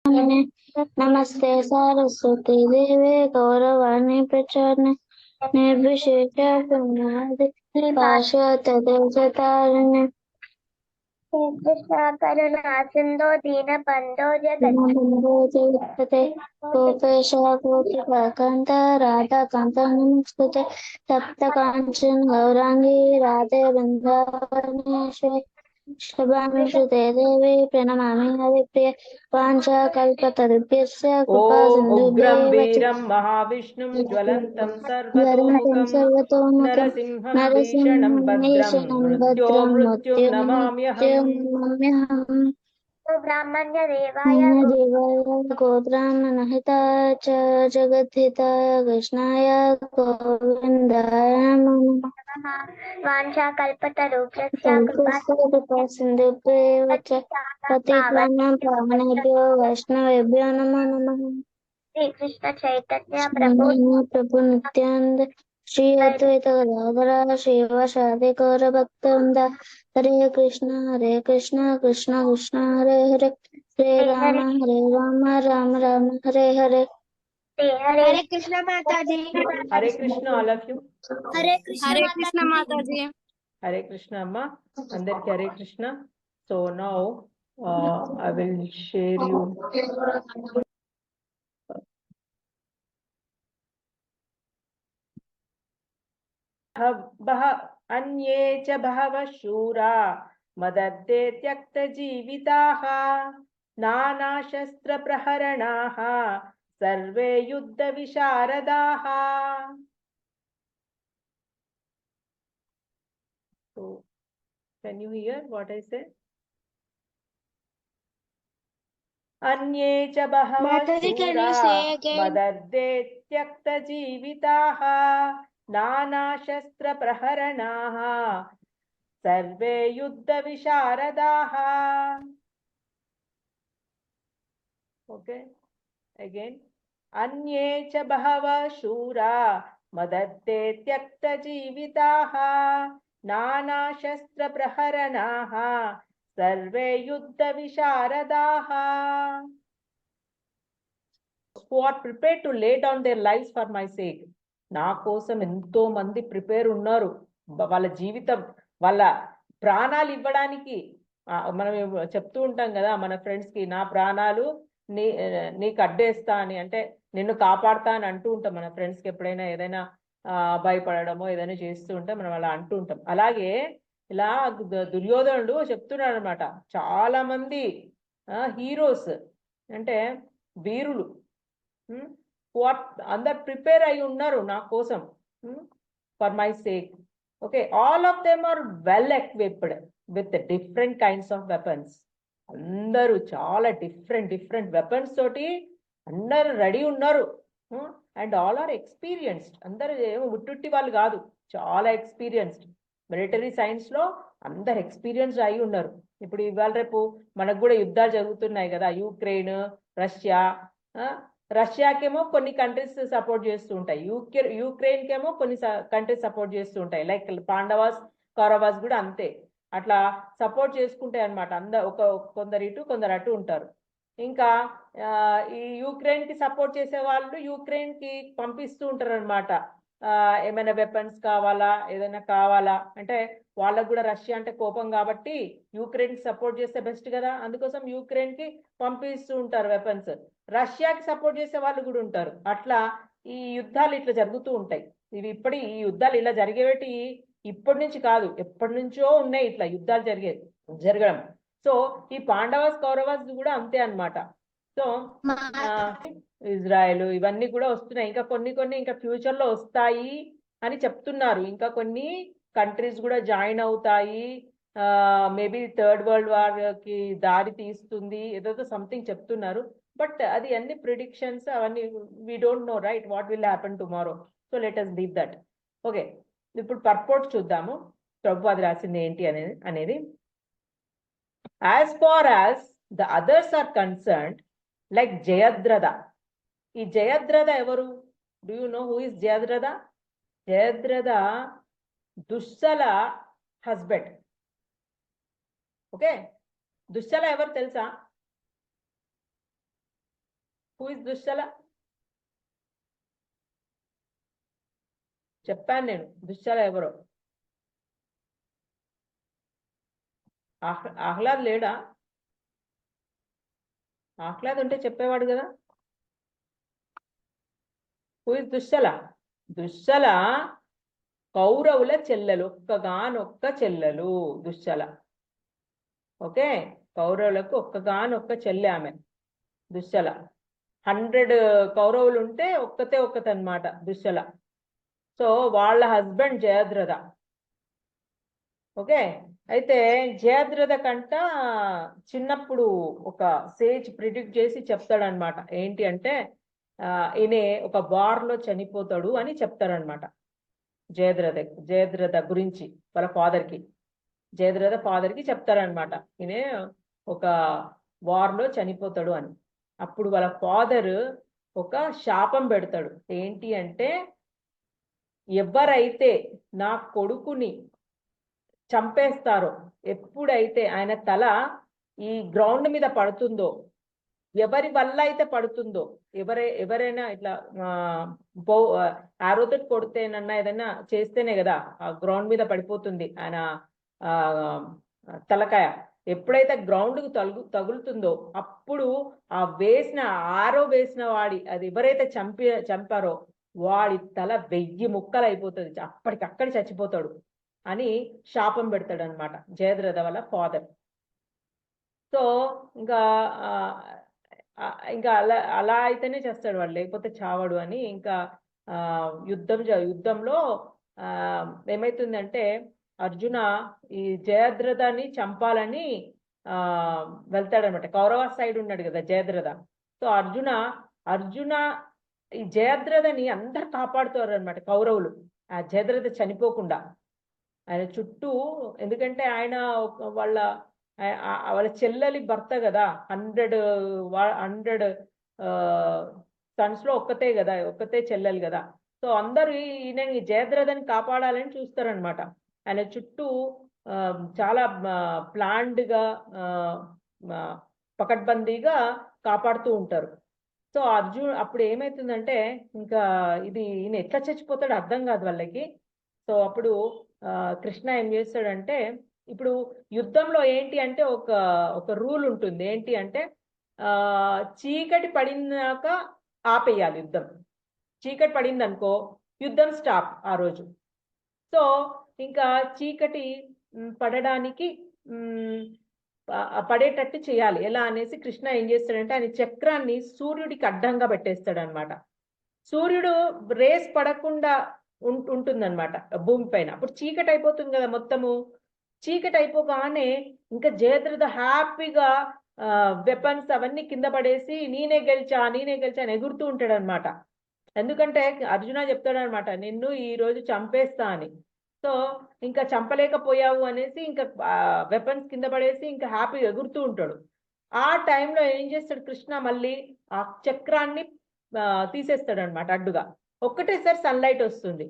नमस्ते सरस्वती देवे गौरवाणी प्रचारणे निर्विशेष पार्श्वतदेशतारिणे कृष्ण करुणा सिंधु दीन बंधो जगते गोपेश गोपिकान्त राधाकान्त नमस्ते सप्तकाञ्चन गौरांगी राधे वृन्दावनेश्वरी शुभांशुते देवी प्रणमामि हरिप्रिय वाञ्छाकल्पतरुभ्यश्च कृपा उग्रं सिन्धुभ्यैव वीरं महाविष्णुं ज्वलन्तं ज्वलन्तं सर्वतोमुखं सर्वतोमुखं नरसिंहं भीषणं भद्रं नरसिंहमीशनं मृत्युं नमाम्यहम्। नमाम्यहम् ब्राह्मण्य देवाय गोब्राह्मणहिताय च जगद्धिताय कृष्णाय गोविन्दाय नमः वाञ्छा कल्पतरुभ्यश्च कृपा सिन्धुभ्यैव च पतितानां पावनेभ्यो वैष्णवेभ्यो नमो नमः। श्री कृष्ण चैतन्य प्रभु प्रभु नित्यानंद श्री अद्वैत गदाधर श्रीवासादि गौर भक्तवृंद हरे कृष्ण कृष्ण कृष्ण हरे हरे हरे राम राम राम हरे हरे हरे कृष्ण माता जी। हरे कृष्ण all of you. हरे कृष्ण माता जी। हरे कृष्ण अम्मा अंदरिकी हरे Krishna. So now I will share you अन्ये च बहवः शूरा मदर्थे त्यक्तजीविताः नानाशस्त्रप्रहरणाः सर्वे युद्धविशारदाः. So can you hear what I say? अन्ये च बहवः शूरा मदर्थे त्यक्तजीविताः नानाशस्त्रप्रहरणाः सर्वे युद्धविशारदाः. Okay, again. अन्ये च बहवः शूरा मदर्थे त्यक्तजीविताः नानाशस्त्रप्रहरणाः सर्वे युद्धविशारदाः. Who are prepared to lay down their lives for my sake. నా కోసం ఎంతో మంది ప్రిపేర్ ఉన్నారు. వాళ్ళ జీవితం వాళ్ళ ప్రాణాలు ఇవ్వడానికి. మనం చెప్తూ ఉంటాం కదా మన ఫ్రెండ్స్ కి, నా ప్రాణాలు నీకు అడ్డేస్తా అని, అంటే నిన్ను కాపాడుతా అని అంటూ ఉంటాం మన ఫ్రెండ్స్ కి. ఎప్పుడైనా ఏదైనా భయపడడమో ఏదైనా చేస్తూ ఉంటే మనం అలా అంటూ ఉంటాం. అలాగే ఇలా దుర్యోధనుడు చెప్తున్నాడు అనమాట. చాలా మంది హీరోస్ అంటే వీరులు అందరు ప్రిపేర్ అయి ఉన్నారు నా కోసం for my sake. Okay, all of them are well equipped with different kinds of weapons. అందరూ చాలా డిఫరెంట్ వెపన్స్ తోటి అందరు రెడీ ఉన్నారు. And all are experienced. అందరూ ఏమో ఉట్టుట్టి వాళ్ళు కాదు, చాలా ఎక్స్పీరియన్స్డ్. మిలిటరీ సైన్స్ లో అందరు ఎక్స్పీరియన్స్డ్ అయి ఉన్నారు. ఇప్పుడు ఇవాళ రేపు మనకు కూడా యుద్ధాలు జరుగుతున్నాయి కదా, యుక్రెయిన్, రష్యా. రష్యాకేమో కొన్ని కంట్రీస్ సపోర్ట్ చేస్తూ ఉంటాయి, యుక్రెయిన్ కేమో కొన్ని కంట్రీస్ సపోర్ట్ చేస్తూ ఉంటాయి. లైక్ పాండవాస్ కౌరవాస్ కూడా అంతే, అట్లా సపోర్ట్ చేసుకుంటాయి అనమాట. కొందరు ఇటు కొందరు అటు ఉంటారు. ఇంకా ఈ యుక్రెయిన్ కి సపోర్ట్ చేసే వాళ్ళు యుక్రెయిన్ కి పంపిస్తూ ఉంటారు అనమాట. ఏమైనా వెపన్స్ కావాలా, ఏదైనా కావాలా అంటే వాళ్ళకు కూడా రష్యా అంటే కోపం కాబట్టి యుక్రెయిన్ కి సపోర్ట్ చేస్తే బెస్ట్ కదా, అందుకోసం యుక్రెయిన్ కి పంపిస్తూ ఉంటారు వెపన్స్. రష్యాకి సపోర్ట్ చేసే వాళ్ళు కూడా ఉంటారు. అట్లా ఈ యుద్ధాలు ఇట్లా జరుగుతూ ఉంటాయి. ఈ యుద్ధాలు ఇలా జరిగేవి ఇప్పటి నుంచి కాదు, ఎప్పటి నుంచో ఉన్నాయి ఇట్లా యుద్ధాలు జరగడం. సో ఈ పాండవాస్ కౌరవాస్ కూడా అంతే అన్నమాట. సో ఇజ్రాయెల్ ఇవన్నీ కూడా వస్తున్నాయి. ఇంకా కొన్ని ఇంకా ఫ్యూచర్ లో వస్తాయి అని చెప్తున్నారు. ఇంకా కొన్ని కంట్రీస్ కూడా జాయిన్ అవుతాయి. మేబీ థర్డ్ వరల్డ్ వార్ కి దారి తీస్తుంది, ఏదో సంథింగ్ చెప్తున్నారు. బట్ అది అన్ని ప్రిడిక్షన్స్, అవన్నీ we don't know right what will happen tomorrow. So let us leave that. Okay, ఇప్పుడు పర్పోర్ట్ చూద్దాము, ప్రభుపాద రాసింది ఏంటి అనేది. As far as the others are concerned, like Jayadratha. ఈ జయద్రథ ఎవరు? Do you know who is Jayadratha? Jayadratha Dushala husband. Okay, Dushala ఎవరు తెలుసా? Who is Dushala? చెప్పాను నేను దుశ్శల ఎవరో. ఆహ్లాద్ లేడా? ఆహ్లాద్ ఉంటే చెప్పేవాడు కదా. Who is Dushala? దుశ్శల కౌరవుల చెల్లెలు, ఒక్కగానొక్క చెల్లెలు దుశ్శల. ఓకే, కౌరవులకు ఒక్కగానొక్క చెల్లె ఆమె దుశ్శల. 100 కౌరవులు ఉంటే ఒక్కతే అన్నమాట దుశ్శల. సో వాళ్ళ హస్బెండ్ జయద్రథ. ఓకే, అయితే జయద్రథ కంట చిన్నప్పుడు ఒక సేజ్ ప్రిడిక్ట్ చేసి చెప్తాడనమాట. ఏంటి అంటే ఈయన ఒక వార్లో చనిపోతాడు అని చెప్తారనమాట. జయద్రథ గురించి వాళ్ళ ఫాదర్కి, జయద్రథ ఫాదర్కి చెప్తారనమాట, ఈయన ఒక వార్లో చనిపోతాడు అని. అప్పుడు వాళ్ళ ఫాదర్ ఒక శాపం పెడతాడు. ఏంటి అంటే, ఎవరైతే నా కొడుకుని చంపేస్తారో, ఎప్పుడైతే ఆయన తల ఈ గ్రౌండ్ మీద పడుతుందో, ఎవరి వల్ల అయితే పడుతుందో, ఎవరైనా ఇట్లా ఆరోతో కొడితేనన్నా ఏదైనా చేస్తేనే కదా ఆ గ్రౌండ్ మీద పడిపోతుంది ఆయన తలకాయ. ఎప్పుడైతే గ్రౌండ్ కు తగులుతుందో అప్పుడు ఆ ఆరో వేసిన వాడి, అది ఎవరైతే చంపారో వాడి తల 1000 ముక్కలు అయిపోతుంది, అప్పటికక్కడ చచ్చిపోతాడు అని శాపం పెడతాడు అనమాట జయద్రథ వాళ్ళ ఫాదర్. సో ఇంకా ఇంకా అలా అయితేనే చేస్తాడు వాడు, లేకపోతే చావడు అని. ఇంకా యుద్ధంలో ఏమైతుందంటే, అర్జున ఈ జయద్రథని చంపాలని వెళ్తాడనమాట. కౌరవ సైడ్ ఉన్నాడు కదా జయద్రథ. సో అర్జున ఈ జయద్రథని అందరు కాపాడుతారు అనమాట కౌరవులు, ఆ జయద్రథ చనిపోకుండా ఆయన చుట్టూ. ఎందుకంటే ఆయన వాళ్ళ చెల్లెలి భర్త కదా, 100 సన్స్ లో ఒక్కతే కదా, ఒక్కతే చెల్లెలు కదా. సో అందరూ ఈయన జయద్రథని కాపాడాలని చూస్తారనమాట. ఆయన చుట్టూ చాలా ప్లాన్డ్ గా పకడ్బందీగా కాపాడుతూ ఉంటారు. సో అప్పుడు ఏమైతుందంటే, ఇంకా ఈయన ఎట్లా చచ్చిపోతాడు అర్థం కాదు వాళ్ళకి. సో అప్పుడు కృష్ణ ఏం చేస్తాడంటే, ఇప్పుడు యుద్ధంలో ఏంటి అంటే ఒక రూల్ ఉంటుంది. ఏంటి అంటే చీకటి పడినాక ఆపేయాలి యుద్ధం. చీకటి పడింది అనుకో యుద్ధం స్టాప్ ఆ రోజు. సో ఇంకా చీకటి పడడానికి పడేటట్టు చేయాలి. ఎలా అనేసి కృష్ణ ఏం చేస్తాడంటే, ఆయన చక్రాన్ని సూర్యుడికి అడ్డంగా పెట్టేస్తాడు అనమాట. సూర్యుడు రేస్ పడకుండా ఉంటుందన్నమాట భూమి పైన. అప్పుడు చీకటి అయిపోతుంది కదా మొత్తము. చీకటి అయిపోగానే ఇంకా జయద్రథ హ్యాపీగా వెపన్స్ అవన్నీ కింద పడేసి నేనే గెలిచా అని ఎగురుతూ ఉంటాడు అనమాట. ఎందుకంటే అర్జున చెప్తాడు అనమాట, నిన్ను ఈ రోజు చంపేస్తా అని. సో ఇంకా చంపలేకపోయావు అనేసి ఇంకా వెపన్స్ కింద పడేసి ఇంకా హ్యాపీగా ఎగురుతూ ఉంటాడు. ఆ టైంలో ఏం చేస్తాడు కృష్ణ, మళ్ళీ ఆ చక్రాన్ని తీసేస్తాడు అనమాట అడ్డుగా. ఒక్కటేసారి సన్లైట్ వస్తుంది,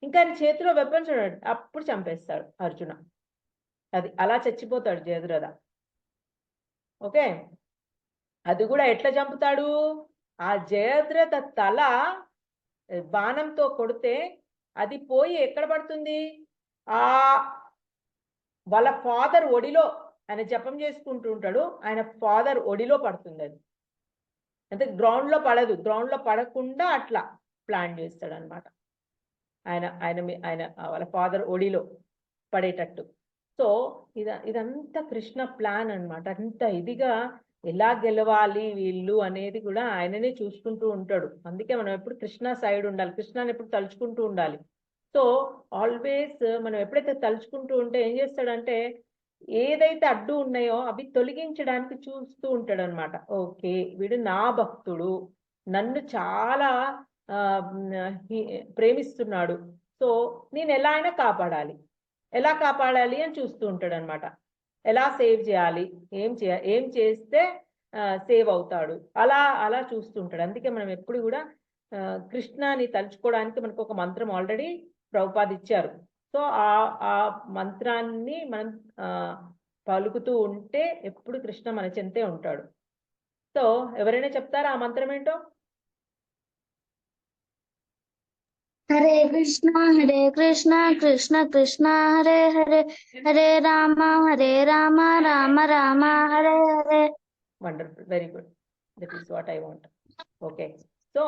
ఇంకా ఆయన చేతిలో వెపన్స్ ఉన్నాడు, అప్పుడు చంపేస్తాడు అర్జున. అది అలా చచ్చిపోతాడు జయద్రథ. ఓకే, అది కూడా ఎట్లా చంపుతాడు, ఆ జయద్రథ తల బాణంతో కొడితే అది పోయి ఎక్కడ పడుతుంది, వాళ్ళ ఫాదర్ ఒడిలో, ఆయన జపం చేసుకుంటూ ఉంటాడు, ఆయన ఫాదర్ ఒడిలో పడుతుంది. అది అంటే గ్రౌండ్ లో పడదు, గ్రౌండ్ లో పడకుండా అట్లా ప్లాన్ చేస్తాడు అనమాట. ఆయన వాళ్ళ ఫాదర్ ఒడిలో పడేటట్టు. సో ఇదంతా కృష్ణ ప్లాన్ అనమాట. అంత ఇదిగా ఎలా గెలవాలి వీళ్ళు అనేది కూడా ఆయననే చూసుకుంటూ ఉంటాడు. అందుకే మనం ఎప్పుడు కృష్ణ సైడ్ ఉండాలి, కృష్ణని ఎప్పుడు తలుచుకుంటూ ఉండాలి. సో ఆల్వేస్ మనం ఎప్పుడైతే తలుచుకుంటూ ఉంటే ఏం చేస్తాడంటే, ఏదైతే అడ్డు ఉన్నాయో అవి తొలగించడానికి చూస్తూ ఉంటాడు అనమాట. ఓకే, వీడు నా భక్తుడు, నన్ను చాలా ప్రేమిస్తున్నాడు, సో నేను ఎలా అయినా కాపాడాలి అని చూస్తూ ఉంటాడు అనమాట. ఎలా సేవ్ చేయాలి, ఏం చేస్తే సేవ్ అవుతాడు, అలా చూస్తుంటాడు. అందుకే మనం ఎప్పుడు కూడా కృష్ణని తలుచుకోవడానికి మనకు ఒక మంత్రం ఆల్రెడీ ప్రభుపాద ఇచ్చారు. సో ఆ మంత్రాన్ని మనం పలుకుతూ ఉంటే ఎప్పుడు కృష్ణ మన చెంతే ఉంటాడు. సో ఎవరైనా చెప్తారా ఆ మంత్రం ఏంటో? Hare Krishna Krishna Krishna Hare Hare Hare Rama Rama Rama Hare Hare. Wonderful, very good, that is what I want. Okay, so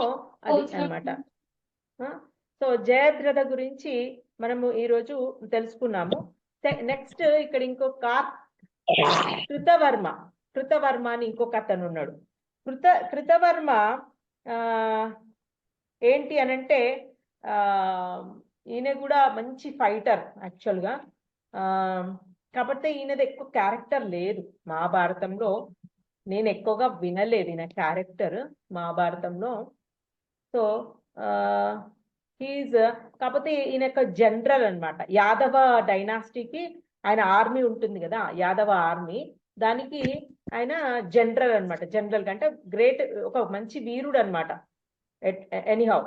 అది అన్నమాట. సో జయద్రథ గురించి మనము ఈరోజు తెలుసుకున్నాము. నెక్స్ట్ ఇక్కడ ఇంకొక కృతవర్మ అని ఇంకొక అతను ఉన్నాడు. కృతవర్మ ఏంటి అనంటే ఈయన కూడా మంచి ఫైటర్ యాక్చువల్గా. కాకపోతే ఈయనది ఎక్కువ క్యారెక్టర్ లేదు మహాభారతంలో. నేను ఎక్కువగా వినలేదు ఈయన క్యారెక్టర్ మహాభారతంలో. సో హీజ్ కాకపోతే ఈయన యొక్క జనరల్ అన్నమాట. యాదవ డైనాసిటీకి ఆయన ఆర్మీ ఉంటుంది కదా, యాదవ ఆర్మీ, దానికి ఆయన జనరల్ అన్నమాట. జనరల్ అంటే గ్రేట్, ఒక మంచి వీరుడు అన్నమాట. ఎనీహౌ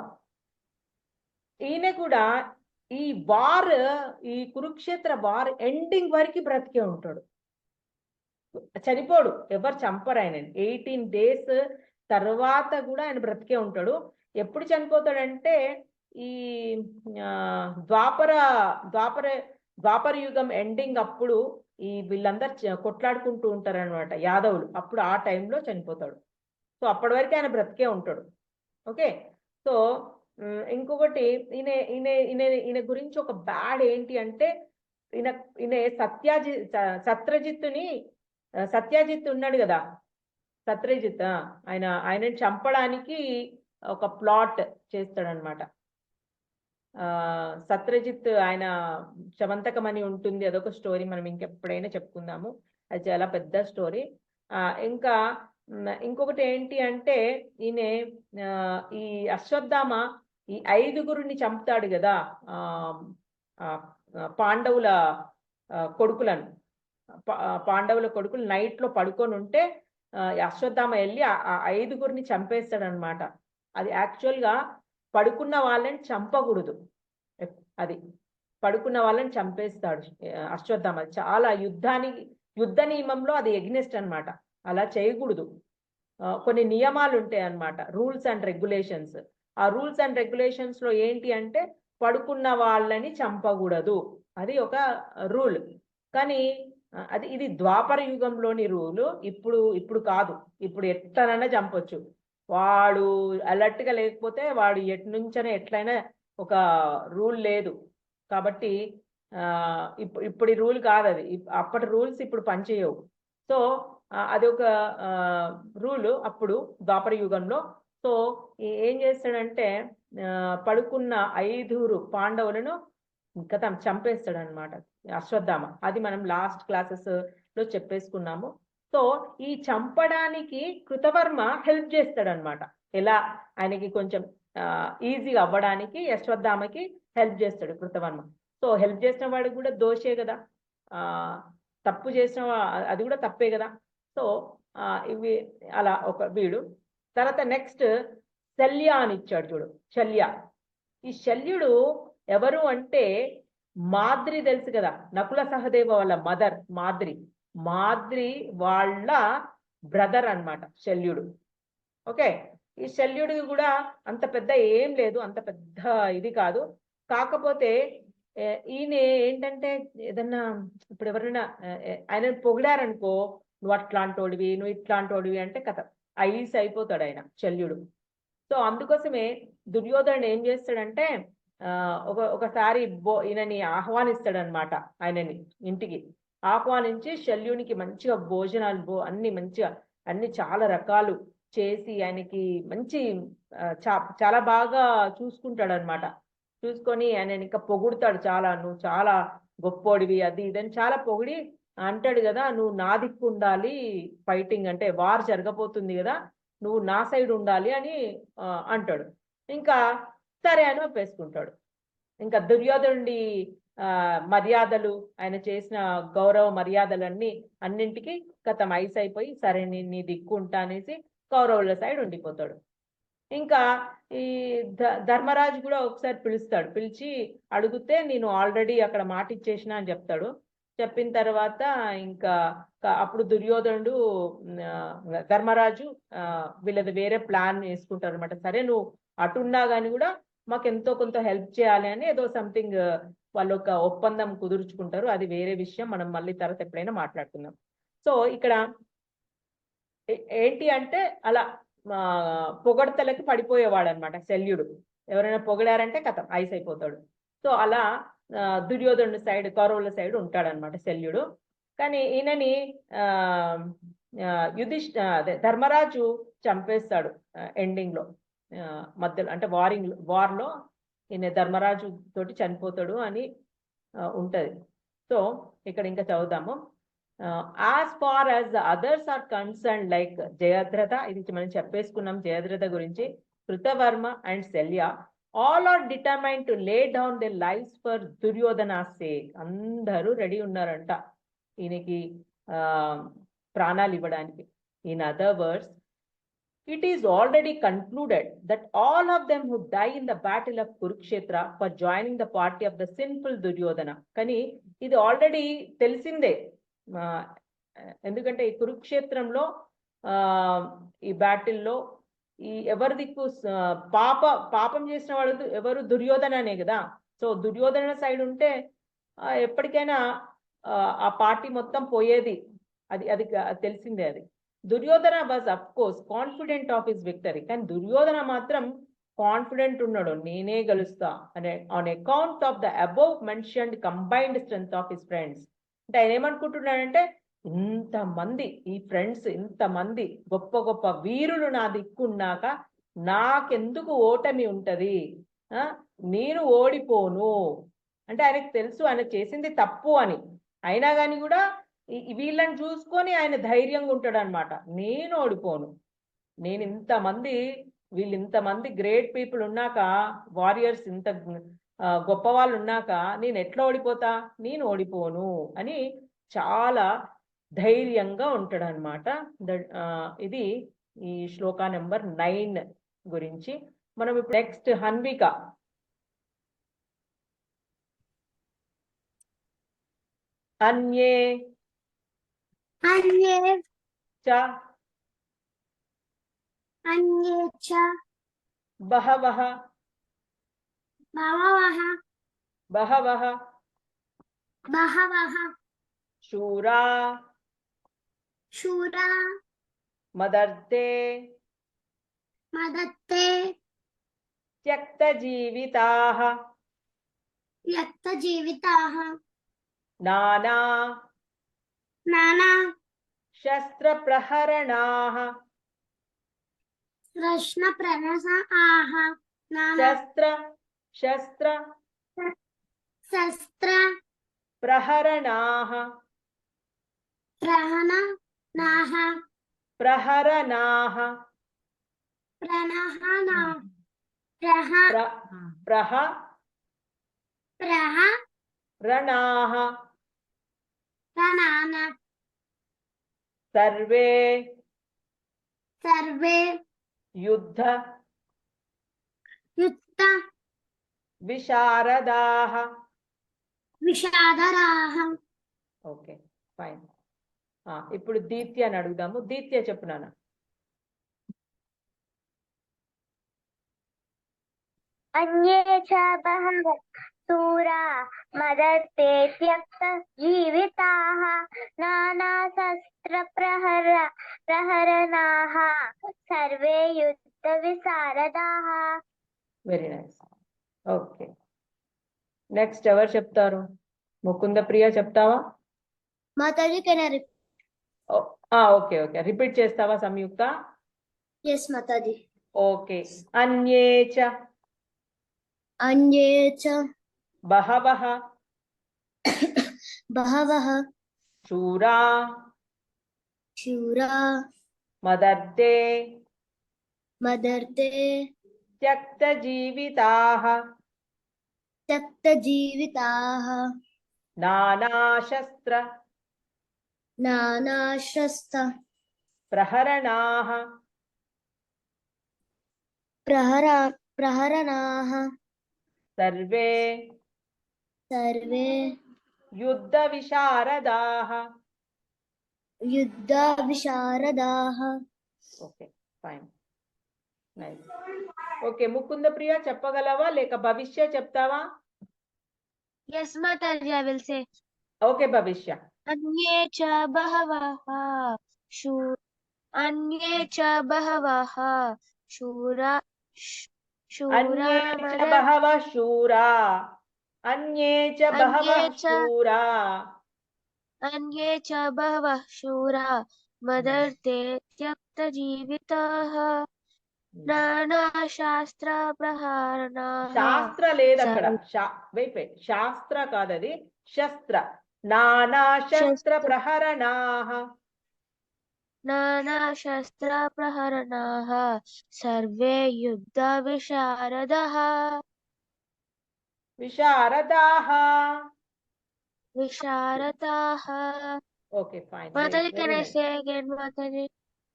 ఈయన కూడా ఈ వార్, ఈ కురుక్షేత్ర వార్ ఎండింగ్ వరకు బ్రతికే ఉంటాడు, చనిపోడు. ఎవరు చంపరు ఆయన. 18 days తర్వాత కూడా ఆయన బ్రతికే ఉంటాడు. ఎప్పుడు చనిపోతాడంటే ఈ ద్వాపర యుగం ఎండింగ్ అప్పుడు ఈ వీళ్ళందరూ కొట్లాడుకుంటూ ఉంటారు అనమాట, యాదవులు. అప్పుడు ఆ టైంలో చనిపోతాడు. సో అప్పటి వరకు ఆయన బ్రతికే ఉంటాడు. ఓకే, సో ఇంకొకటి ఈయన గురించి ఒక బ్యాడ్ ఏంటి అంటే ఈయన సత్యజిత్ ఉన్నాడు కదా, సత్రజిత్, ఆయనని చంపడానికి ఒక ప్లాట్ చేస్తాడనమాట. సత్రజిత్ ఆయన శమంతకం అని ఉంటుంది, అదొక స్టోరీ, మనం ఇంకెప్పుడైనా చెప్పుకుందాము, అది చాలా పెద్ద స్టోరీ. ఇంకా ఇంకొకటి ఏంటి అంటే ఈయన ఈ అశ్వత్థామ ఈ 5గురిని చంపుతాడు కదా, పాండవుల కొడుకులు నైట్ లో పడుకొని ఉంటే అశ్వత్థామ వెళ్ళి ఆ 5గురిని చంపేస్తాడనమాట. అది యాక్చువల్ గా పడుకున్న వాళ్ళని చంపకూడదు, అది పడుకున్న వాళ్ళని చంపేస్తాడు అశ్వత్థామ. చాలా యుద్ధ నియమంలో అది ఎగ్నెస్ట్ అన్నమాట, అలా చేయకూడదు. కొన్ని నియమాలు ఉంటాయి అన్నమాట, రూల్స్ అండ్ రెగ్యులేషన్స్. ఆ రూల్స్ అండ్ రెగ్యులేషన్స్ లో ఏంటి అంటే పడుకున్న వాళ్ళని చంపకూడదు, అది ఒక రూల్. కానీ ఇది ద్వాపర యుగంలోని రూలు. ఇప్పుడు కాదు, ఇప్పుడు ఎట్లనైనా చంపొచ్చు. వాడు అలర్ట్ గా లేకపోతే వాడు నుంచైనా ఎట్లయినా, ఒక రూల్ లేదు కాబట్టి. ఇప్పుడు రూల్ కాదు అది, అప్పటి రూల్స్ ఇప్పుడు పనిచేయవు. సో అది ఒక రూల్ అప్పుడు ద్వాపర యుగంలో. సో ఏం చేస్తాడంటే పడుకున్న 5 పాండవులను కథం చంపేస్తాడు అనమాట అశ్వత్థామ. అది మనం లాస్ట్ క్లాసెస్ లో చెప్పేసుకున్నాము. సో ఈ చంపడానికి కృతవర్మ హెల్ప్ చేస్తాడు అనమాట. ఎలా ఆయనకి కొంచెం ఈజీగా అవ్వడానికి అశ్వత్థామకి హెల్ప్ చేస్తాడు కృతవర్మ. సో హెల్ప్ చేసిన వాడికి కూడా దోషే కదా, తప్పు చేసిన అది కూడా తప్పే కదా. సో ఇవి అలా ఒక వీడు. తర్వాత నెక్స్ట్ శల్య అని ఇచ్చాడు చూడు, శల్య. ఈ శల్యుడు ఎవరు అంటే మాద్రి తెలుసు కదా, నకుల సహదేవ వాళ్ళ మదర్ మాద్రి వాళ్ళ బ్రదర్ అన్నమాట శల్యుడు. ఓకే, ఈ శల్యుడికి కూడా అంత పెద్ద ఏం లేదు, అంత పెద్ద ఇది కాదు. కాకపోతే ఈయన ఏంటంటే ఏదన్నా ఇప్పుడు ఎవరైనా ఆయన పొగిడారనుకో, నువ్వు అట్లాంటోడివి, నువ్వు ఇట్లాంటోడివి అంటే కథ ఐస్ అయిపోతాడు ఆయన శల్యుడు. సో అందుకోసమే దుర్యోధనుడు ఏం చేస్తాడంటే ఒకసారి ఈయనని ఆహ్వానిస్తాడనమాట. ఆయనని ఇంటికి ఆహ్వానించి శల్యునికి మంచిగా భోజనాలు అన్ని చాలా రకాలు చేసి ఆయనకి మంచి చాలా బాగా చూసుకుంటాడు అనమాట. చూసుకొని ఆయన ఇంకా పొగుడుతాడు చాలా, నువ్వు చాలా గొప్పోడివి అది ఇదని చాలా పొగిడి అంటాడు కదా, నువ్వు నా దిక్కు ఉండాలి, ఫైటింగ్ అంటే వార్ జరగబోతుంది కదా, నువ్వు నా సైడ్ ఉండాలి అని అంటాడు. ఇంకా సరే అని ఒప్పేసుకుంటాడు. ఇంకా దుర్యోధనుడి మర్యాదలు, ఆయన చేసిన గౌరవ మర్యాదలన్నీ అన్నింటికి కథం ఐస్ అయిపోయి, సరే నీ దిక్కు ఉంటా అనేసి కౌరవుల సైడ్ ఉండిపోతాడు. ఇంకా ఈ ధర్మరాజు కూడా ఒకసారి పిలుస్తాడు, పిలిచి అడిగితే నేను ఆల్రెడీ అక్కడ మాట ఇచ్చేసిన అని చెప్తాడు. చెప్పిన తర్వాత ఇంకా అప్పుడు దుర్యోధనుడు ధర్మరాజు వీళ్ళది వేరే ప్లాన్ వేసుకుంటారు అనమాట. సరే నువ్వు అటున్నా కానీ కూడా మాకు ఎంతో కొంత హెల్ప్ చేయాలి అని ఏదో సంథింగ్ వాళ్ళు ఒక ఒప్పందం కుదుర్చుకుంటారు. అది వేరే విషయం, మనం మళ్ళీ తర్వాత ఎప్పుడైనా మాట్లాడుకుందాం. సో ఇక్కడ ఏంటి అంటే అలా పొగడతలకి పడిపోయేవాడు అనమాట శల్యుడు. ఎవరైనా పొగిడారంటే కథం ఐస్ అయిపోతాడు. సో అలా దుర్యోధనుడి సైడ్, కౌరవుల సైడ్ ఉంటాడనమాట శల్యుడు. కానీ ఈయనని అదే ధర్మరాజు చంపేస్తాడు ఎండింగ్ లో, మధ్యలో అంటే వార్లో ఈయన ధర్మరాజు తోటి చనిపోతాడు అని ఉంటది. సో ఇక్కడ ఇంకా చదువుదాము. As far as the others are concern like Jayadratha, ఇది మనం చెప్పేసుకున్నాం జయద్రథ గురించి, Kritavarma and Shalya, all are determine to lay down the lives for Duryodhana sake. అందరూ రెడీ ఉన్నారంట ఈయనకి ప్రాణాలు ఇవ్వడానికి. In other words, it is already concluded that all of them who die in the battle of Kurukshetra for joining the party of the sinful Duryodhana. కానీ ఇది already తెలిసిందే, ఎందుకంటే ఈ కురుక్షేత్రంలో ఈ బ్యాటిల్లో ఈ ఎవరి దిక్కు పాపం చేసిన వాడు ఎవరు, దుర్యోధననే కదా. సో దుర్యోధన సైడ్ ఉంటే ఎప్పటికైనా ఆ పార్టీ మొత్తం పోయేది, అది అది తెలిసిందే. అది Duryodhana was of course confident of his victory. కానీ దుర్యోధన మాత్రం కాన్ఫిడెంట్ ఉన్నాడు, నేనే గెలుస్తా అనే, on account of the above mentioned combined strength of his friends. అంటే ఆయన ఏమనుకుంటున్నాడంటే, ఇంతమంది ఈ ఫ్రెండ్స్, ఇంతమంది గొప్ప గొప్ప వీరులు నా దిక్కున్నాక నాకెందుకు ఓటమి ఉంటది, నేను ఓడిపోను అంటే ఆయనకు తెలుసు ఆయన చేసింది తప్పు అని. అయినా కానీ కూడా వీళ్ళని చూసుకొని ఆయన ధైర్యంగా ఉంటాడు అనమాట. నేను ఓడిపోను, నేను వీళ్ళు ఇంతమంది గ్రేట్ పీపుల్ ఉన్నాక, వారియర్స్ ఇంత గొప్ప వాళ్ళు ఉన్నాక నేను ఎట్లా ఓడిపోతా, నేను ఓడిపోను అని చాలా ధైర్యంగా ఉంటాడు అనమాట. ఇది ఈ శ్లోక నెంబర్ 9 గురించి. మనం ఇప్పుడు నెక్స్ట్ హన్విక. అన్యే చ బహవః శూరా మదర్తే త్యక్తజీవితాః నానా శస్త్రప్రహరణాః ప్రహరణాః సర్వే యుద్ధ విశారదాః. Okay fine. ఇప్పుడు దీత్య అని అడుగుదాము. దీత్య చెప్పు నాన్న. అన్యే చ బహవః శూరా మదర్తే త్యక్త జీవితాః నానా శస్త్ర ప్రహరణాః సర్వే యుద్ధ విశారదాః. Very nice. ఓకే, నెక్స్ట్ ఎవరు చెప్తారు? ముకుంద ప్రియ చెప్తావా? Mataji can I okay okay, repeat చేస్తావా సంయుక్త? yes మాతాజీ. ఓకే. అన్యే చ బహవః శూరా మదర్తే త్యక్తజీవితాః నానాశస్త్ర ప్రహరణాః సర్వే యుద్ధ విశారదాః. యుద్ధ విశారదాః. Okay fine, nice. Okay Mukunda Priya చెప్పగలవా లేక భవిష్య చెప్తావా? Yes, Mataji, I will say. Okay Bhavishya. अन्ये च बहवः शूर अन्ये च बहवः शूरा అన్యే చ शूरामदर् బహవః శూరా. అన్యే చ బహవః अन्ये च శూరా. अन्ये च बहवः शूरा मदर्ते त्यक्तजीविताः नानाशास्त्रप्रहारणाः శాస్త్ర లేదు అక్కడ. వెయిట్ వెయిట్, శాస్త్ర కాదది, శస్త్ర. నానా శస్త్ర ప్రహరణాః. नानाशस्त्रप्रहरणाः सर्वे युद्धविशारदः విశారదాః. विशारदाः. Okay fine, Mataji, can I say again, Mataji?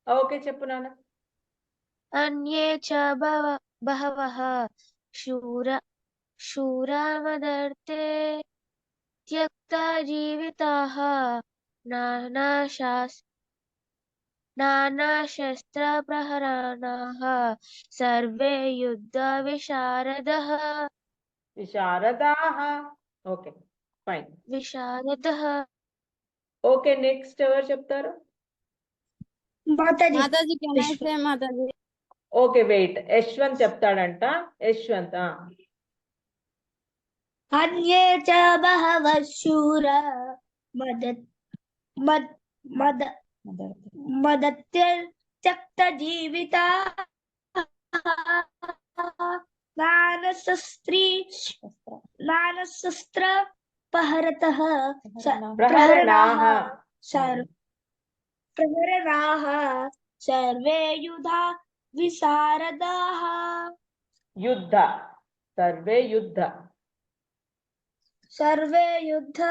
Okay చెప్పు నాన్న. अन्ये च बहवः शूरामदर्ते त्यक्तजीविताः नानाशस्त्रप्रहरणाः सर्वे युद्धविशारदः విశారదాః. Okay fine. विशारदः. ఓకే నెక్స్ట్ ఎవరు చెప్తారు? Mataji. Mataji can I say మాతాజీ? ఓకే వెయిట్, యశ్వంత్ చెప్తాడంట. యశ్వంత్ అన్యే చ బహవః శూరా మదత్య త్యక్త జీవితా నానశస్త్ర ప్రహరణాః సర్వే యుధా విశారదాః. యుద్ధ, సర్వే యుద్ధ. సర్వే యుద్ధ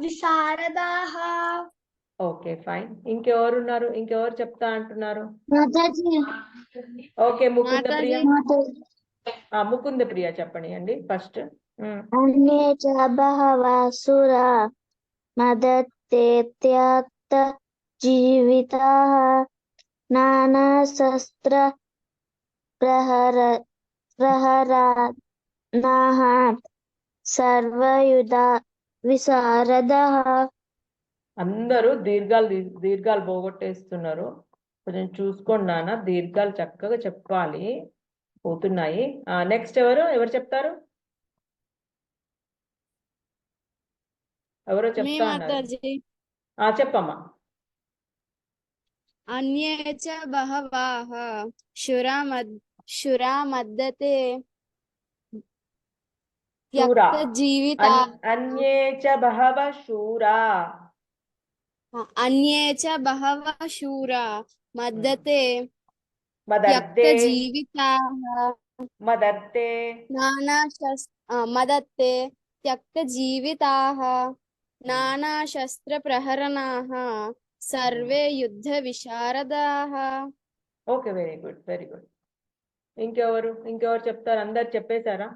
విశారదాః. Okay fine. ఇంకెవరున్నారు? ఇంకెవరు చెప్తా అంటున్నారు? Mataji, ఓకే ముకుంద ప్రియ. Mataji. ముకుంద ప్రియ చెప్పండి అండి ఫస్ట్. अन्ये च बहवः सुरा मदत्ते त्यक्तजीविताः नानाशस्त्रप्रहरणाः सर्वयुधा विशारदः. అందరూ దీర్ఘాలు పోగొట్టేస్తున్నారు. కొంచెం చూసుకోండి నాన్న, దీర్ఘాలు చక్కగా చెప్పాలి, పోతున్నాయి. నెక్స్ట్ ఎవరు చెప్తారు? ఎవరో మీ చెప్తా అన్నారు. మాతాజీ. చెప్పమ్మా. అన్యే చ బహవః శూరా మద్దతే శూరా. త్యక్తజీవితాః అన్యే చ బహవః శూరా. అన్యే చ బహవః శూరా మద్దతే మదర్తే త్యక్తజీవితాః మదర్తే మదత్తే త్యక్తజీవితాః నానాశస్త్రప్రహరణాः సర్వే యుద్ధ విశారదాః. Okay very good, very good. ఇంకెవరు చెప్తారు? అందరు చెప్పేశారా?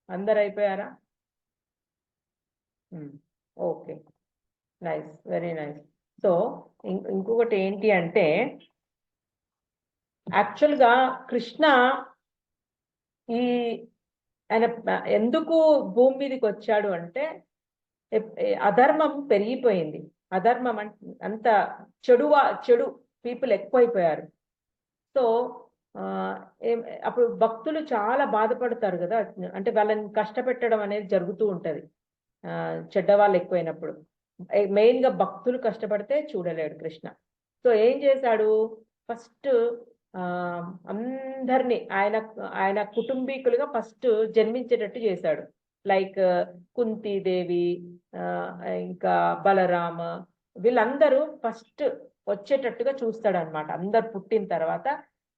అందరు అయిపోయారా? Okay nice, very nice. So ఇంకొకటి ఏంటి అంటే, యాక్చువల్గా కృష్ణ ఆయన ఎందుకు భూమి మీదకి వచ్చాడు అంటే, అధర్మం పెరిగిపోయింది. అధర్మం అంత చెడు పీపుల్ ఎక్కువైపోయారు. సో అప్పుడు భక్తులు చాలా బాధపడతారు కదా, అంటే వాళ్ళని కష్టపెట్టడం అనేది జరుగుతూ ఉంటది. చెడ్డవాళ్ళు ఎక్కువైనప్పుడు మెయిన్ గా భక్తులు కష్టపడితే చూడలేడు కృష్ణ. సో ఏం చేశాడు, ఫస్ట్ అందరినీ ఆయన కుటుంబీకులుగా ఫస్ట్ జన్మించేటట్టు చేశాడు. లైక్ కుంతీదేవి, ఇంకా బలరామ, వీళ్ళందరూ ఫస్ట్ వచ్చేటట్టుగా చూస్తాడు అనమాట. అందరు పుట్టిన తర్వాత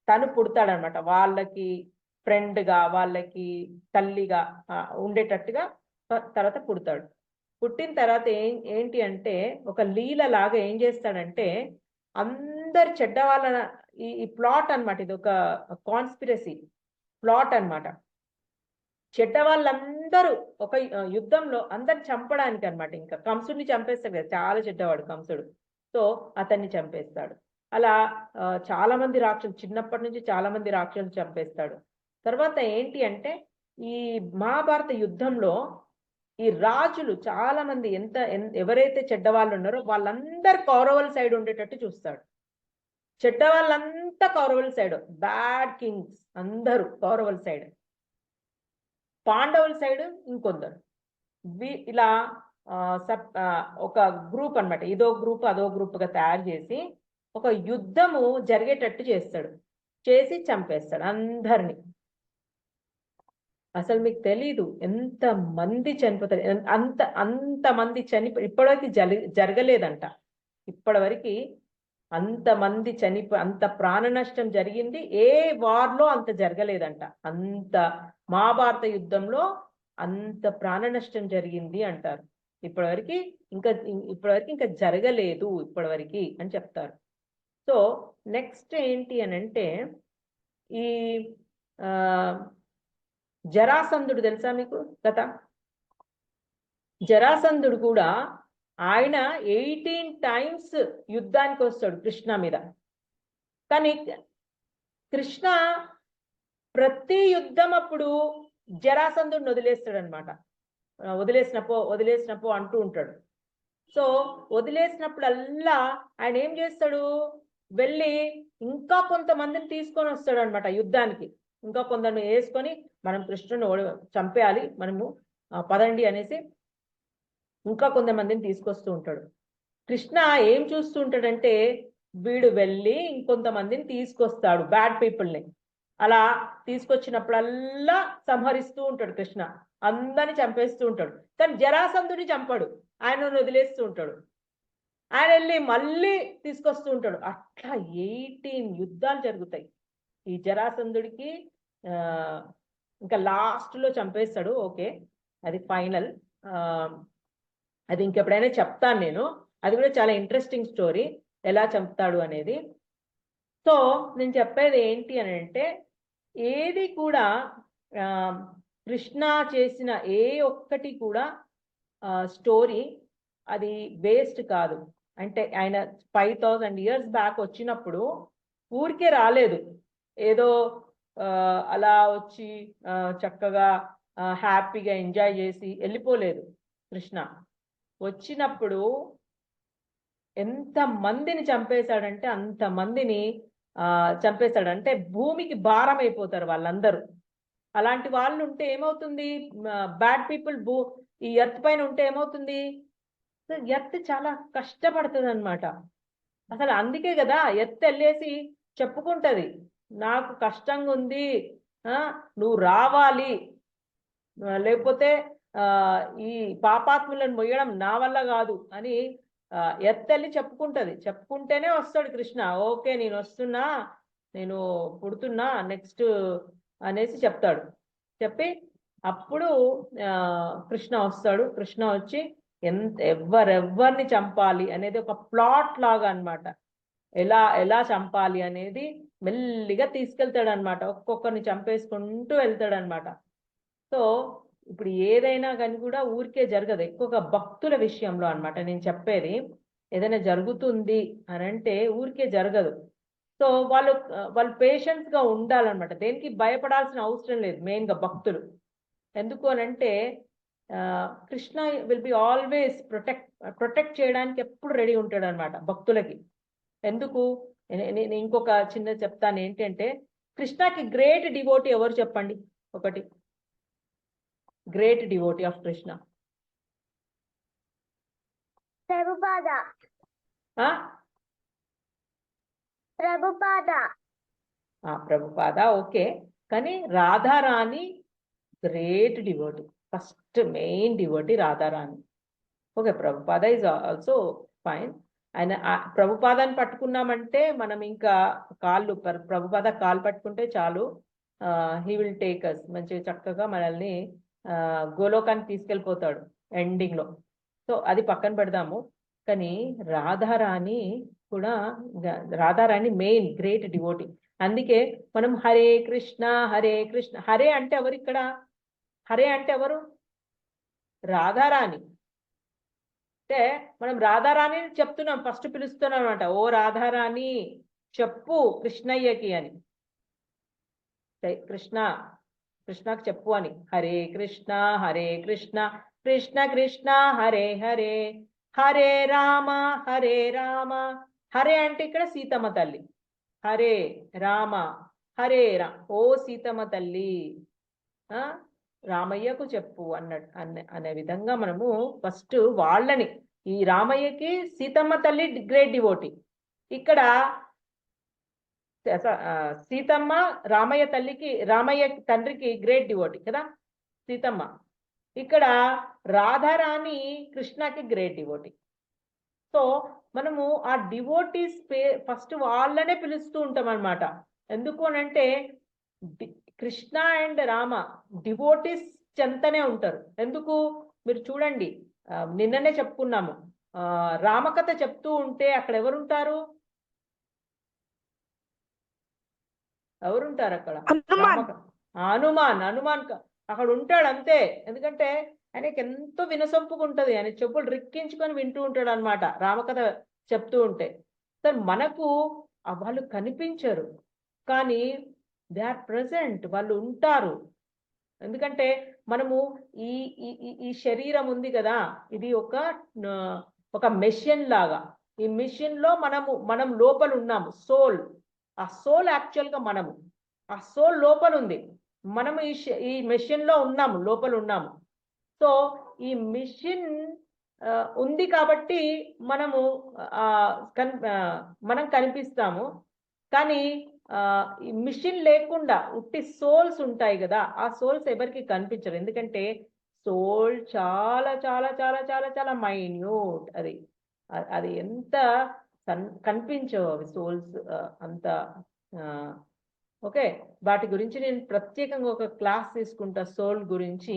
తను పుడతాడనమాట, వాళ్ళకి ఫ్రెండ్గా, వాళ్ళకి తల్లిగా ఉండేటట్టుగా తర్వాత పుడతాడు. పుట్టిన తర్వాత ఏంటి అంటే, ఒక లీల లాగా ఏం చేస్తాడంటే, అందరు చెడ్డ వాళ్ళ ఈ ప్లాట్ అన్నమాట, ఇది ఒక కాన్స్పిరసీ ప్లాట్ అన్నమాట. చెడ్డ వాళ్ళందరూ అందరూ ఒక యుద్ధంలో అందరు చంపడానికి అన్నమాట. ఇంకా కంసుడిని చంపేస్తాడు కదా, చాలా చెడ్డవాడు కంసుడు. సో అతన్ని చంపేస్తాడు. అలా చాలా మంది రాక్షసులు, చిన్నప్పటి నుంచి చాలా మంది రాక్షసులు చంపేస్తాడు. తర్వాత ఏంటి అంటే ఈ మహాభారత యుద్ధంలో ఈ రాజులు చాలా మంది ఎవరైతే చెడ్డవాళ్ళు ఉన్నారో వాళ్ళందరు కౌరవుల సైడ్ ఉండేటట్టు చూస్తాడు. చెడ్డ వాళ్ళంతా కౌరవుల సైడ్, బ్యాడ్ కింగ్స్ అందరూ కౌరవుల సైడ్, పాండవుల సైడ్ ఇంకొందరు. ఇలా ఒక గ్రూప్ అన్నమాట, ఇదో గ్రూప్ అదో గ్రూప్గా తయారు చేసి ఒక యుద్ధము జరిగేటట్టు చేస్తాడు, చేసి చంపేస్తాడు అందరిని. అసలు మీకు తెలీదు ఎంత మంది చనిపోతారు, అంతమంది ఇప్పటివరకు జరగలేదంట. ఇప్పటివరకు అంతమంది అంత ప్రాణ నష్టం జరిగింది ఏ వార్లో అంత జరగలేదంట. అంత మహాభారత యుద్ధంలో అంత ప్రాణ నష్టం జరిగింది అంటారు. ఇప్పటివరకు ఇంకా జరగలేదు ఇప్పటివరకు అని చెప్తారు. సో నెక్స్ట్ ఏంటి అని అంటే ఈ జరాసంధుడు తెలుసా మీకు కథ? జరాసంధుడు కూడా ఆయన 18 times యుద్ధానికి వస్తాడు కృష్ణ మీద. కానీ కృష్ణ ప్రతి యుద్ధం అప్పుడు జరాసంధుడిని వదిలేస్తాడు అనమాట. వదిలేసినపో అంటూ ఉంటాడు. సో వదిలేసినప్పుడల్లా ఆయన ఏం చేస్తాడు, వెళ్ళి ఇంకా కొంతమందిని తీసుకొని వస్తాడు అనమాట యుద్ధానికి. ఇంకా కొందరిని వేసుకొని మనం కృష్ణుని చంపేయాలి మనము పదండి అనేసి ఇంకా కొంతమందిని తీసుకొస్తూ ఉంటాడు. కృష్ణ ఏం చూస్తూ ఉంటాడంటే వీడు వెళ్ళి ఇంకొంతమందిని తీసుకొస్తాడు, బ్యాడ్ పీపుల్ని. అలా తీసుకొచ్చినప్పుడల్లా సంహరిస్తూ ఉంటాడు కృష్ణ, అందరిని చంపేస్తూ ఉంటాడు. కానీ జరాసంధుడిని చంపాడు, ఆయనను వదిలేస్తూ ఉంటాడు. ఆయన వెళ్ళి మళ్ళీ తీసుకొస్తూ ఉంటాడు. అట్లా 18 యుద్ధాలు జరుగుతాయి. ఈ జరాసంధుడికి ఇంకా లాస్ట్లో చంపేస్తాడు. ఓకే, అది ఫైనల్. అది ఇంకెప్పుడైనా చెప్తాను నేను, అది కూడా చాలా ఇంట్రెస్టింగ్ స్టోరీ ఎలా చంపుతాడు అనేది. సో నేను చెప్పేది ఏంటి అని అంటే ఏది కూడా కృష్ణ చేసిన ఏ ఒక్కటి కూడా స్టోరీ అది వేస్ట్ కాదు. అంటే ఆయన 5000 years బ్యాక్ వచ్చినప్పుడు ఊరికే రాలేదు, ఏదో అలా వచ్చి చక్కగా హ్యాపీగా ఎంజాయ్ చేసి వెళ్ళిపోలేదు. కృష్ణ వచ్చినప్పుడు ఎంత మందిని చంపేశాడంటే అంతమందిని చంపేశాడంటే భూమికి భారం అయిపోతారు వాళ్ళందరూ. అలాంటి వాళ్ళు ఉంటే ఏమవుతుంది, బ్యాడ్ పీపుల్ ఈ ఎర్త్ పైన ఉంటే ఏమవుతుంది, ఎర్త్ చాలా కష్టపడుతుంది అనమాట. అసలు అందుకే కదా ఎర్త్ వెళ్ళేసి చెప్పుకుంటది, నాకు కష్టంగా ఉంది, నువ్వు రావాలి, లేకపోతే ఈ పాపాత్ములను మొయ్యడం నా వల్ల కాదు అని ఎత్తెళ్ళి చెప్పుకుంటది. చెప్పుకుంటేనే వస్తాడు కృష్ణ. ఓకే నేను వస్తున్నా, నేను పుడుతున్నా నెక్స్ట్ అనేసి చెప్తాడు. చెప్పి అప్పుడు కృష్ణ వస్తాడు. కృష్ణ వచ్చి ఎవరెవరిని చంపాలి అనేది ఒక ప్లాట్ లాగా అన్నమాట, ఎలా చంపాలి అనేది మెల్లిగా తీసుకెళ్తాడు అనమాట. ఒక్కొక్కరిని చంపేసుకుంటూ వెళ్తాడు అనమాట. సో ఇప్పుడు ఏదైనా కానీ కూడా ఊరికే జరగదు, ఎక్కువగా భక్తుల విషయంలో అన్నమాట నేను చెప్పేది. ఏదైనా జరుగుతుంది అని అంటే ఊరికే జరగదు. సో వాళ్ళు పేషెంట్స్గా ఉండాలన్నమాట, దేనికి భయపడాల్సిన అవసరం లేదు. మెయిన్గా భక్తులు ఎందుకు అని అంటే Krishna will be always protect చేయడానికి ఎప్పుడు రెడీ ఉంటాడు అనమాట భక్తులకి. ఎందుకు నేను ఇంకొక చిన్న చెప్తాను ఏంటంటే కృష్ణకి గ్రేట్ డివోటీ ఎవరు చెప్పండి ఒకటి, great devotee of Krishna? Prabhupada. Prabhupada okay, కానీ Radharani great devotee, first main devotee Radharani. Okay, Prabhupada is also fine. ఆయన ప్రభుపాదాన్ని పట్టుకున్నామంటే మనం ఇంకా ప్రభుపాద కాళ్ళు పట్టుకుంటే చాలు, హీ విల్ టేక్ అస్, మంచిగా చక్కగా మనల్ని గోలోకానికి తీసుకెళ్ళిపోతాడు ఎండింగ్లో. సో అది పక్కన పెడదాము. కానీ రాధారాణి కూడా, రాధారాణి మెయిన్ గ్రేట్ డివోటీ. అందుకే మనం హరే కృష్ణ హరే కృష్ణ, హరే అంటే ఎవరు ఇక్కడ, హరే అంటే ఎవరు, రాధారాణి. అంటే మనం రాధారాణి చెప్తున్నాం, ఫస్ట్ పిలుస్తున్నాం అనమాట. ఓ రాధారాణి చెప్పు కృష్ణయ్యకి అని. కృష్ణ కృష్ణకు చెప్పు అని. హరే కృష్ణ కృష్ణ కృష్ణ హరే హరే, హరే రామ హరే అంటే ఇక్కడ సీతమ్మ తల్లి. హరే రామ ఓ సీతమ్మ తల్లి రామయ్యకు చెప్పు అనే విధంగా మనము ఫస్ట్ వాళ్ళని, ఈ రామయ్యకి సీతమ్మ తల్లి గ్రేట్ డివోటీ. ఇక్కడ సీతమ్మ రామయ్య తండ్రికి గ్రేట్ డివోటీ కదా సీతమ్మ. ఇక్కడ రాధారాణి కృష్ణకి గ్రేట్ డివోటీ. సో మనము ఆ డివోటీస్ ఫస్ట్ వాళ్ళనే పిలుస్తూ ఉంటాం అనమాట. ఎందుకు అనంటే కృష్ణ అండ్ రామ డివోటీస్ చెంతనే ఉంటారు. ఎందుకు మీరు చూడండి, నిన్ననే చెప్పుకున్నాము, రామకథ చెప్తూ ఉంటే అక్కడ ఎవరుంటారు అక్కడ? హనుమాన్ అక్కడ ఉంటాడు అంతే. ఎందుకంటే ఆయనకి ఎంతో వినసొంపుగా ఉంటది, ఆయన చెప్పులు రిక్కించుకొని వింటూ ఉంటాడు అనమాట రామకథ చెప్తూ ఉంటే. సార్ మనకు వాళ్ళు కనిపించరు, కానీ దే ఆర్ ప్రెసెంట్, వాళ్ళు ఉంటారు. ఎందుకంటే మనము ఈ శరీరం ఉంది కదా, ఇది ఒక మెషిన్ లాగా. ఈ మెషిన్ లో మనం లోపల ఉన్నాము, సోల్. ఆ సోల్ యాక్చువల్గా ఆ సోల్ లోపల ఉంది, మనము ఈ మెషిన్ లో ఉన్నాము, లోపల ఉన్నాము. సో ఈ మిషన్ ఉంది కాబట్టి మనం కనిపిస్తాము. కానీ ఈ మిషన్ లేకుండా ఉట్టి సోల్స్ ఉంటాయి కదా, ఆ సోల్స్ ఎవరికి కనిపించరు. ఎందుకంటే సోల్ చాలా చాలా చాలా చాలా చాలా మైన్యూట్. అది ఎంత కనిపించవు అవి సోల్స్ అంత. ఓకే, వాటి గురించి నేను ప్రత్యేకంగా ఒక క్లాస్ తీసుకుంటా సోల్ గురించి.